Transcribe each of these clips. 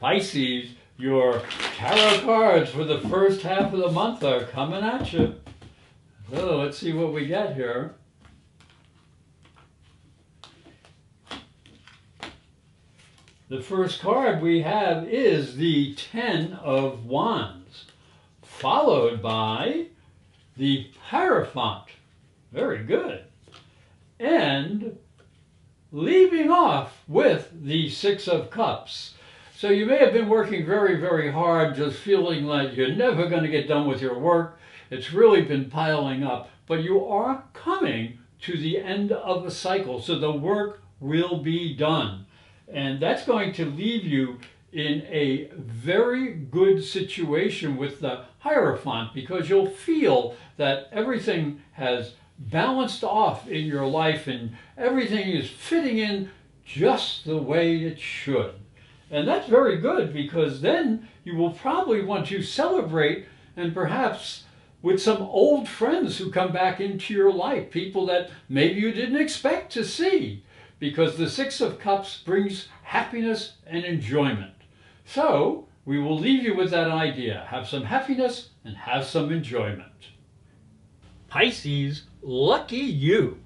Pisces, your tarot cards for the first half of the month are coming at you. So let's see what we get here. The first card we have is the Ten of Wands, followed by the Hierophant. Very good. And leaving off with the Six of Cups. So you may have been working very, very hard, just feeling like you're never going to get done with your work. It's really been piling up, but you are coming to the end of a cycle, so the work will be done. And that's going to leave you in a very good situation with the Hierophant, because you'll feel that everything has balanced off in your life and everything is fitting in just the way it should. And that's very good, because then you will probably want to celebrate, and perhaps with some old friends who come back into your life, people that maybe you didn't expect to see, because the Six of Cups brings happiness and enjoyment. So we will leave you with that idea. Have some happiness and have some enjoyment. Pisces, lucky you.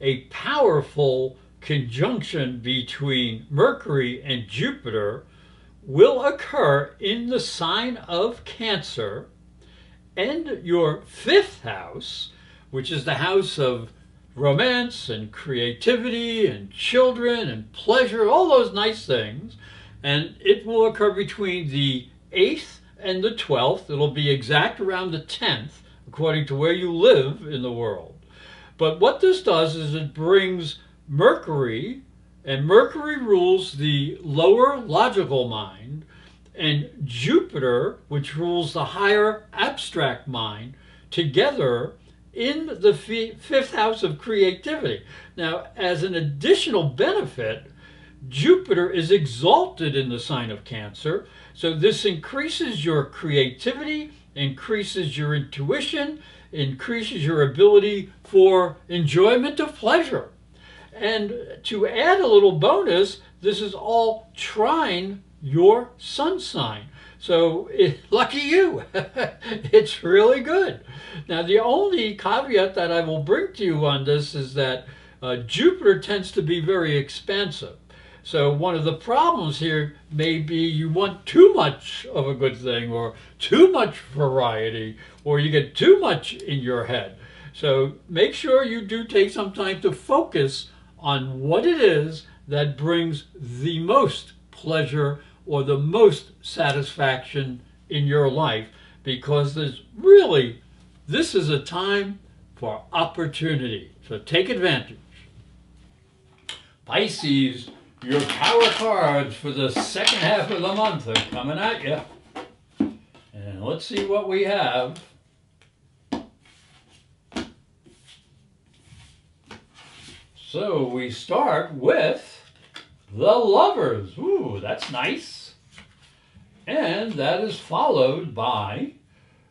A powerful conjunction between Mercury and Jupiter will occur in the sign of Cancer, and your fifth house, which is the house of romance and creativity and children and pleasure, all those nice things, and it will occur between the 8th and the 12th. It'll be exact around the 10th, according to where you live in the world. But what this does is it brings Mercury, and Mercury rules the lower logical mind, and Jupiter, which rules the higher abstract mind, together in the fifth house of creativity. Now, as an additional benefit, Jupiter is exalted in the sign of Cancer, so this increases your creativity, increases your intuition, increases your ability for enjoyment of pleasure. And to add a little bonus, this is all trine your sun sign. So lucky you. It's really good. Now, the only caveat that I will bring to you on this is that Jupiter tends to be very expansive. So one of the problems here may be you want too much of a good thing, or too much variety, or you get too much in your head. So make sure you do take some time to focus on what it is that brings the most pleasure or the most satisfaction in your life, because this is a time for opportunity. So take advantage. Pisces, your power cards for the second half of the month are coming at you. And let's see what we have. So we start with the Lovers. Ooh, that's nice. And that is followed by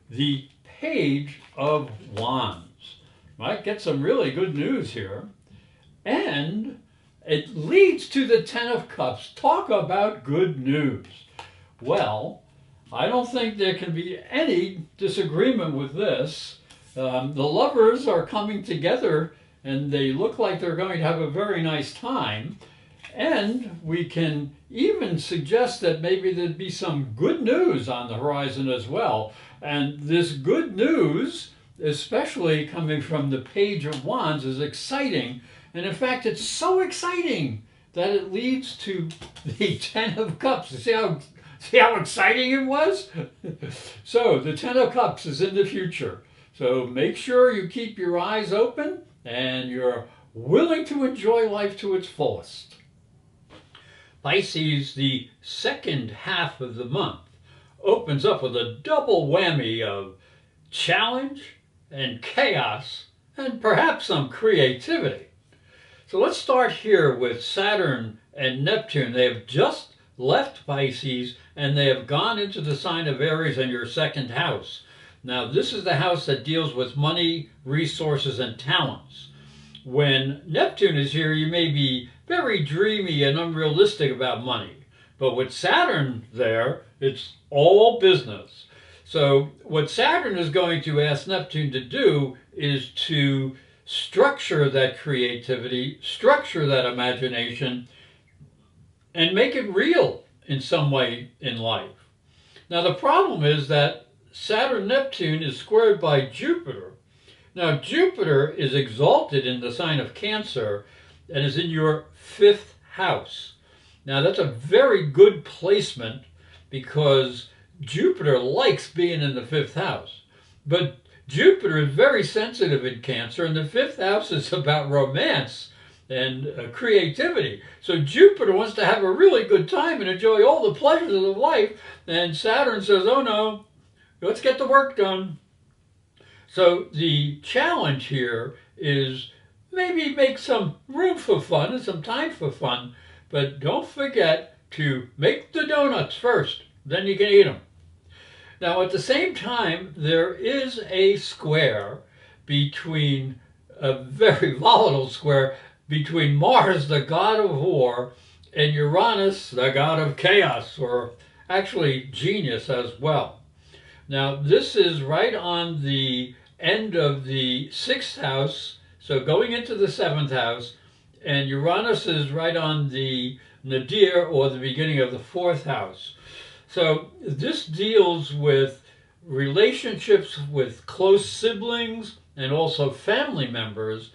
the Page of Wands. Might get some really good news here. And it leads to the Ten of Cups. Talk about good news. Well, I don't think there can be any disagreement with this. The lovers are coming together, and they look like they're going to have a very nice time. And we can even suggest that maybe there'd be some good news on the horizon as well. And this good news, especially coming from the Page of Wands, is exciting. And in fact, it's so exciting that it leads to the Ten of Cups. See how exciting it was? So the Ten of Cups is in the future. So make sure you keep your eyes open and you're willing to enjoy life to its fullest. Pisces, the second half of the month opens up with a double whammy of challenge and chaos and perhaps some creativity. So let's start here with Saturn and Neptune. They have just left Pisces and they have gone into the sign of Aries in your second house. Now, this is the house that deals with money, resources, and talents. When Neptune is here, you may be very dreamy and unrealistic about money. But with Saturn there, it's all business. So what Saturn is going to ask Neptune to do is to structure that creativity, structure that imagination, and make it real in some way in life. Now the problem is that Saturn-Neptune is squared by Jupiter. Now Jupiter is exalted in the sign of Cancer and is in your 5th house. Now that's a very good placement because Jupiter likes being in the 5th house. But Jupiter is very sensitive in Cancer, and the 5th house is about romance and creativity. So Jupiter wants to have a really good time and enjoy all the pleasures of life, and Saturn says, oh no, let's get the work done. So the challenge here is maybe make some room for fun and some time for fun, but don't forget to make the donuts first, then you can eat them. Now at the same time, there is a square between, a very volatile square, between Mars, the god of war, and Uranus, the god of chaos, or actually genius as well. Now this is right on the end of the 6th house, so going into the 7th house, and Uranus is right on the nadir, or the beginning of the 4th house. So this deals with relationships with close siblings and also family members,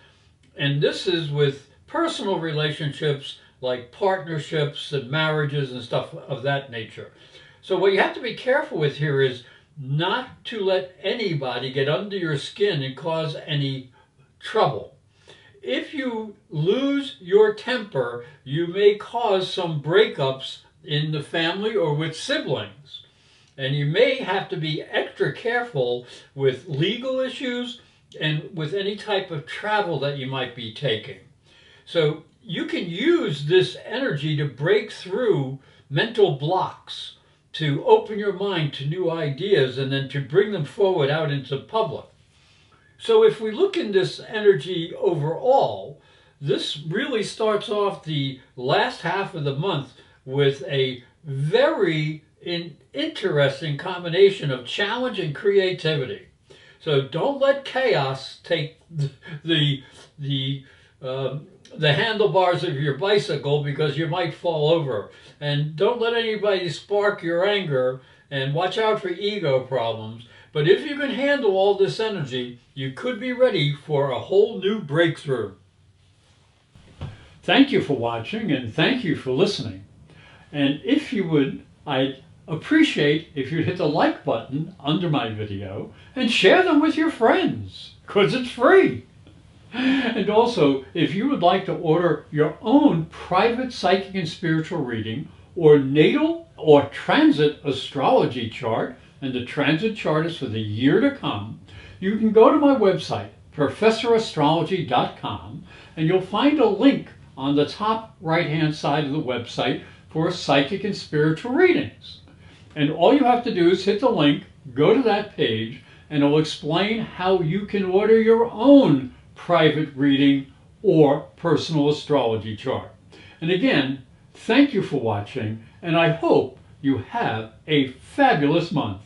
and this is with personal relationships like partnerships and marriages and stuff of that nature. So what you have to be careful with here is not to let anybody get under your skin and cause any trouble. If you lose your temper, you may cause some breakups in the family or with siblings. And you may have to be extra careful with legal issues and with any type of travel that you might be taking. So you can use this energy to break through mental blocks, to open your mind to new ideas, and then to bring them forward out into public. So if we look in this energy overall, this really starts off the last half of the month with a very interesting combination of challenge and creativity. So don't let chaos take the handlebars of your bicycle, because you might fall over. And don't let anybody spark your anger, and watch out for ego problems. But if you can handle all this energy, you could be ready for a whole new breakthrough. Thank you for watching, and thank you for listening. And if you would, I'd appreciate if you'd hit the like button under my video and share them with your friends, because it's free. And also, if you would like to order your own private psychic and spiritual reading, or natal or transit astrology chart, and the transit chart is for the year to come, you can go to my website, professorastrology.com, and you'll find a link on the top right-hand side of the website for psychic and spiritual readings. And all you have to do is hit the link, go to that page, and it'll explain how you can order your own private reading or personal astrology chart. And again, thank you for watching, and I hope you have a fabulous month.